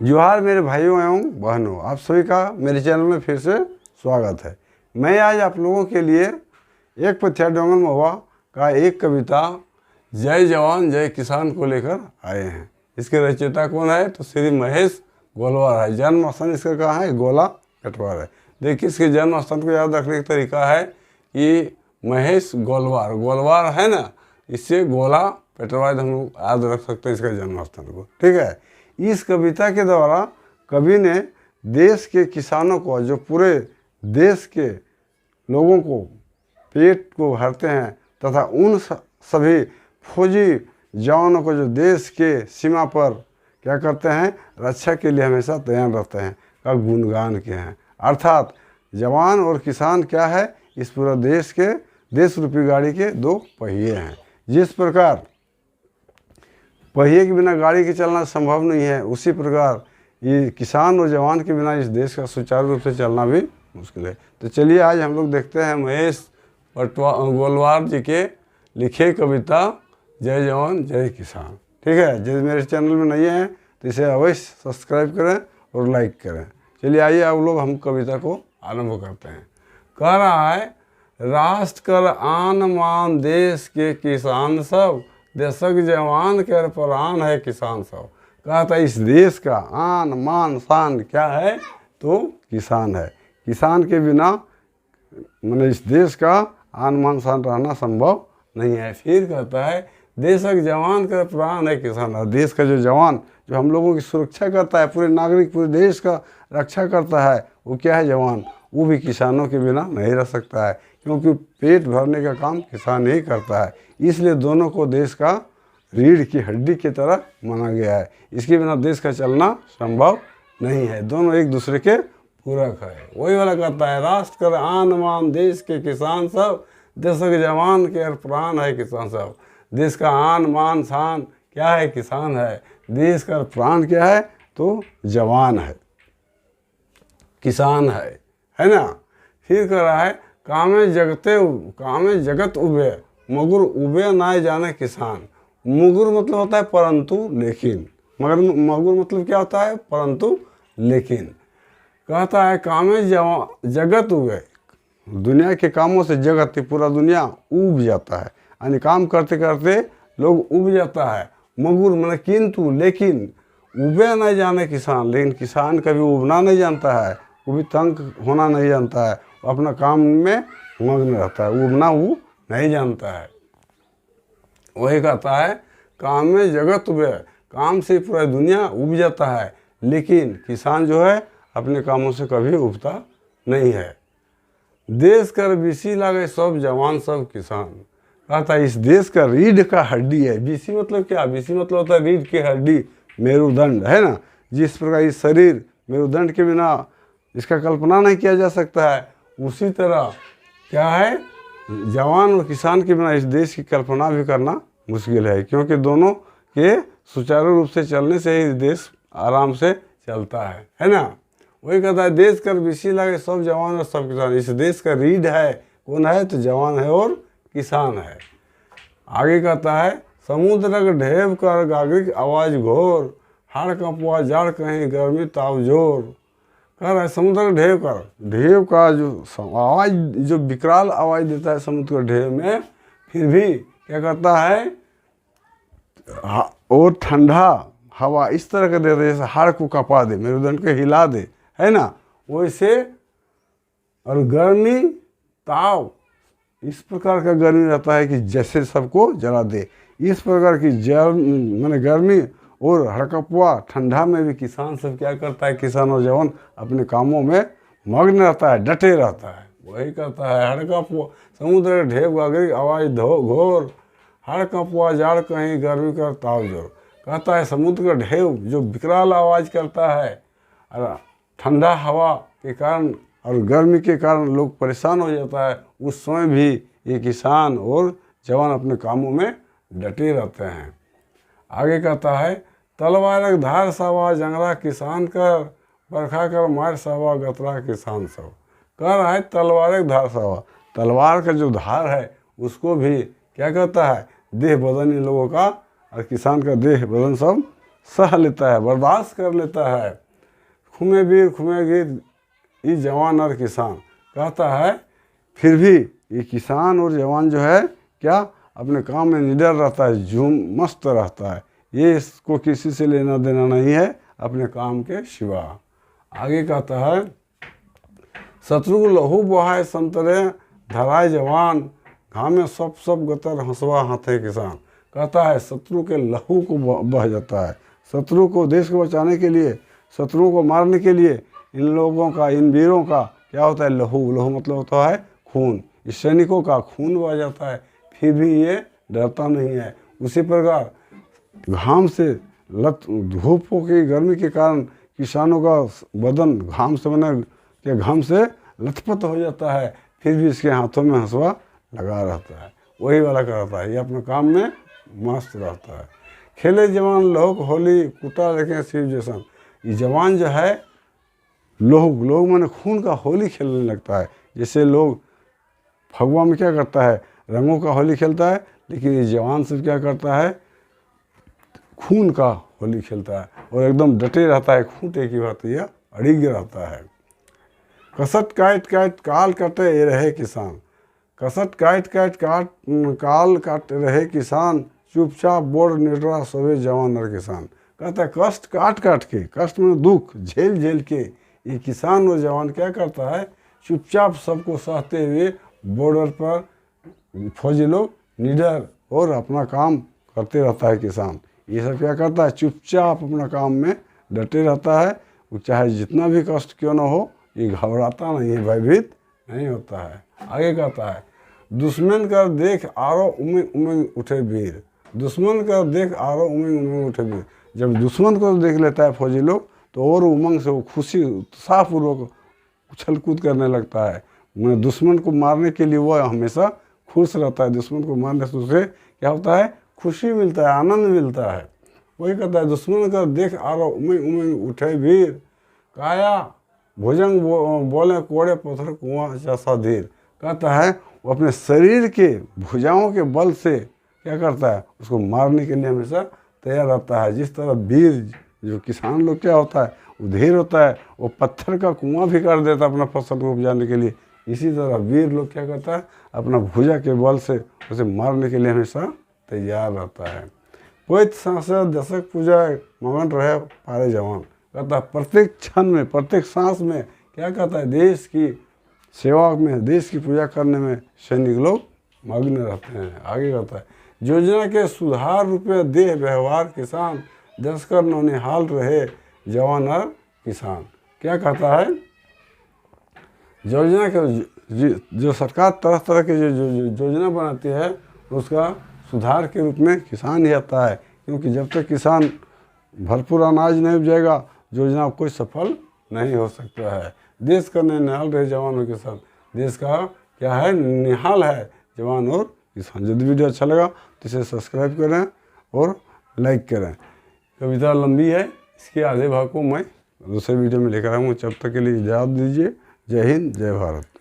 जोहार मेरे भाइयों एवं बहनों, आप सभी का मेरे चैनल में फिर से स्वागत है। मैं आज आप लोगों के लिए एक पथिया डोंगन महुआ का एक कविता जय जवान जय किसान को लेकर आए हैं। इसके रचयिता कौन है? तो श्री महेश गोलवार है। जन्म स्थान इसका कहाँ है? गोला कटवार है। देखिए, इसके जन्म स्थान को याद रखने का तरीका है कि महेश गोलवार, गोलवार है ना, इससे गोला पेटवार हम लोग याद रख सकते हैं इसका जन्म स्थान को। ठीक है। इस कविता के द्वारा कवि ने देश के किसानों को, जो पूरे देश के लोगों को पेट को भरते हैं, तथा उन सभी फौजी जवानों को जो देश के सीमा पर क्या करते हैं, रक्षा के लिए हमेशा तैयार रहते हैं, का गुणगान किए हैं। अर्थात जवान और किसान क्या है? इस पूरा देश के, देश रूपी गाड़ी के दो पहिए हैं। जिस प्रकार पहिए के बिना गाड़ी के चलना संभव नहीं है, उसी प्रकार ये किसान और जवान के बिना इस देश का सुचारू रूप से चलना भी मुश्किल है। तो चलिए आज हम लोग देखते हैं महेश गोलवार जी के लिखे कविता जय जवान जय किसान। ठीक है। यदि मेरे चैनल में नहीं है तो इसे अवश्य सब्सक्राइब करें और लाइक करें। चलिए आइए आप लोग हम कविता को आरंभ करते हैं। कह रहा है, राष्ट्र कर आन मान देश के किसान सब, देशक जवान के प्राण है किसान सब। कहा था इस देश का आन मान शान क्या है? तो किसान है। किसान के बिना मैंने इस देश का आन मान शान रहना संभव नहीं है। फिर कहता है, देशक जवान का प्राण है किसान। और देश का जो जवान जो हम लोगों की सुरक्षा करता है, पूरे नागरिक पूरे देश का रक्षा करता है, वो क्या है? जवान। वो भी किसानों के बिना नहीं रह सकता है, क्योंकि पेट भरने का काम किसान ही करता है। इसलिए दोनों को देश का रीढ़ की हड्डी की तरह माना गया है। इसके बिना देश का चलना संभव नहीं है। दोनों एक दूसरे के पूरक है। वही वाला कहता है, राष्ट्र कर आन मान देश के किसान सब, देश के जवान के प्राण है किसान सब। देश का आन मान शान क्या है? किसान है। देश का प्राण क्या है? तो जवान है, किसान है ना। फिर कह रहा है, कामे जगत उबे, मगर उबे ना जाने किसान। मगर मतलब होता है परंतु लेकिन, मगर मतलब क्या होता है? परंतु लेकिन। कहता है, कामे जगत उबे, दुनिया के कामों से जगत पूरा दुनिया उब जाता है, यानी काम करते करते लोग उब जाता है। मगर मतलब किंतु लेकिन, उबे नहीं जाने किसान, लेकिन किसान कभी उबना नहीं जानता है, वो भी तंग होना नहीं जानता है, वो अपना काम में मग्न रहता है, उबना वो नहीं जानता है। वही कहता है, काम में जगत उबे, काम से पूरा दुनिया उब जाता है, लेकिन किसान जो है अपने कामों से कभी उबता नहीं है। देश कर बीसी लागे सब जवान सब किसान। कहता है, इस देश का रीढ़ का हड्डी है। बीसी मतलब क्या? बीसी मतलब होता है रीढ़ की हड्डी, मेरुदंड, है ना। जिस प्रकार इस शरीर मेरुदंड के बिना इसका कल्पना नहीं किया जा सकता है, उसी तरह क्या है? जवान और किसान के बिना इस देश की कल्पना भी करना मुश्किल है, क्योंकि दोनों के सुचारू रूप से चलने से ही देश आराम से चलता है ना। वही कहता है, देश कर बीसी लागे सब जवान और सब किसान। इस देश का रीढ़ है कौन है? तो जवान है और किसान है। आगे कहता है, समुद्र ढेव कर गागरिक आवाज घोर, हाड़ कपुआ जाड़ कहीं गर्मी ताव जोर। कह रहा है, समुद्र ढेव कर, ढेव का जो आवाज़, जो विकराल आवाज़ देता है समुद्र का ढेव में, फिर भी क्या करता है? और ठंडा हवा इस तरह का देता है जैसे हाड़ को कपा दे, मेरुदंड को हिला दे, है ना। वैसे, और गर्मी ताव, इस प्रकार का गर्मी रहता है कि जैसे सबको जला दे। इस प्रकार की मैंने गर्मी और हड़कपुआ ठंडा में भी किसान सब क्या करता है? किसान और जवान अपने कामों में मग्न रहता है, डटे रहता है। वही कहता है, हड़कपुआ समुद्र ढेव गागरिक आवाज घोर, हड़कपुआ जाड़ कहीं गर्मी कर ताव जोर। कहता है, समुद्र का ढेव जो विकराल आवाज़ करता है, और ठंडा हवा के कारण और गर्मी के कारण लोग परेशान हो जाता है, उस समय भी ये किसान और जवान अपने कामों में डटे रहते हैं। आगे कहता है, तलवारक धार सावा जंगरा किसान कर, बरखा कर मार सावा गतरा किसान सब। कह रहा है, तलवारक धार सावा, तलवार का जो धार है उसको भी क्या कहता है? देह बदन इन लोगों का और किसान का देह बदन सब सह लेता है, बर्दाश्त कर लेता है। खुमे वीर ये जवान और किसान कहता है, फिर भी ये किसान और जवान जो है क्या अपने काम में निडर रहता है, झूम मस्त रहता है। ये इसको किसी से लेना देना नहीं है अपने काम के सिवा। आगे कहता है, शत्रु लहू बहाय संतरे धराए जवान, घामे सब गतर हंसवा हाथे किसान। कहता है शत्रु के लहू को बह जाता है। शत्रु को, देश को बचाने के लिए, शत्रुओं को मारने के लिए इन लोगों का, इन वीरों का क्या होता है, लहू। लहू मतलब होता है खून। इस सैनिकों का खून बह जाता है, फिर भी ये डरता नहीं है। उसी प्रकार घाम से धूपों की गर्मी के कारण किसानों का बदन घाम से घाम से लथपथ हो जाता है, फिर भी इसके हाथों में हंसुआ लगा रहता है। वही वाला करता है, ये अपने काम में मस्त रहता है। खेले जवान लोग होली कुटा रखें शिव जैसन। ये जवान जो है लोग मैंने खून का होली खेलने लगता है। जैसे लोग फगुआ में क्या करता है, रंगों का होली खेलता है, लेकिन ये जवान सिर्फ क्या करता है, खून का होली खेलता है और एकदम डटे रहता है। खूंटे की बात यह अड़िग रहता है। कसट काट काल काटे ये रहे किसान। कसट काट काल काट रहे किसान, चुपचाप बोर निडरा सोवे जवान और किसान। कहता है कष्ट काट के, कष्ट में दुख झेल के ये किसान और जवान क्या करता है, चुपचाप सबको सहते हुए बॉर्डर पर फौजी लोग निडर और अपना काम करते रहता है। किसान ये सब क्या करता है, चुपचाप अपना काम में डटे रहता है। वो चाहे जितना भी कष्ट क्यों ना हो, ये घबराता नहीं है, भयभीत नहीं होता है। आगे कहता है, दुश्मन कर देख आरो उमंग उठे वीर। दुश्मन कर देख आरो उमंग उठे वीर। जब दुश्मन को देख लेता है फौजी लोग तो और उमंग से वो खुशी उत्साहपूर्वक उछल कूद करने लगता है। मैं दुश्मन को मारने के लिए वो हमेशा खुश रहता है। दुश्मन को मारने से उसे क्या होता है, खुशी मिलता है, आनंद मिलता है। वही कहता है, दुश्मन कर देख आरो उमंग उठे वीर, काया भुजंग बोले कोड़े पत्थर कुआं जैसा धीर। कहता है वो अपने शरीर के भुजाओं के बल से क्या करता है, उसको मारने के लिए हमेशा तैयार रहता है। जिस तरह वीर जो किसान लोग क्या होता है, वो धीर होता है, वो पत्थर का कुआं भी कर देता है अपना फसल को उपजाने के लिए। इसी तरह वीर लोग क्या करता है, अपना भुजा के बल से उसे मारने के लिए हमेशा तैयार रहता है। पोत सांसद दशक पूजा मगन रहे पारे जवान। कहता है प्रत्येक क्षण में, प्रत्येक सांस में क्या कहता है, देश की सेवा में, देश की पूजा करने में सैनिक लोग मग्न रहते हैं। आगे कहता है, योजना के सुधार रुपये देह व्यवहार किसान, दस कर नौनिहाल रहे जवान और किसान। क्या कहता है, योजना के जो सरकार तरह के जो योजना बनाती है उसका सुधार के रूप में किसान ही आता है। क्योंकि जब तक किसान भरपूर अनाज नहीं उपजाएगा, योजना कोई सफल नहीं हो सकता है। देश का निहाल रहे जवान और किसान। देश का क्या है, निहाल है जवान और किसान। यदि वीडियो अच्छा लगा तो इसे सब्सक्राइब करें और लाइक करें। कविता लंबी है, इसके आधे भाग को मैं दूसरे वीडियो में लेकर आऊँगा। तब तक के लिए इजाज़त दीजिए। जय हिंद, जय भारत।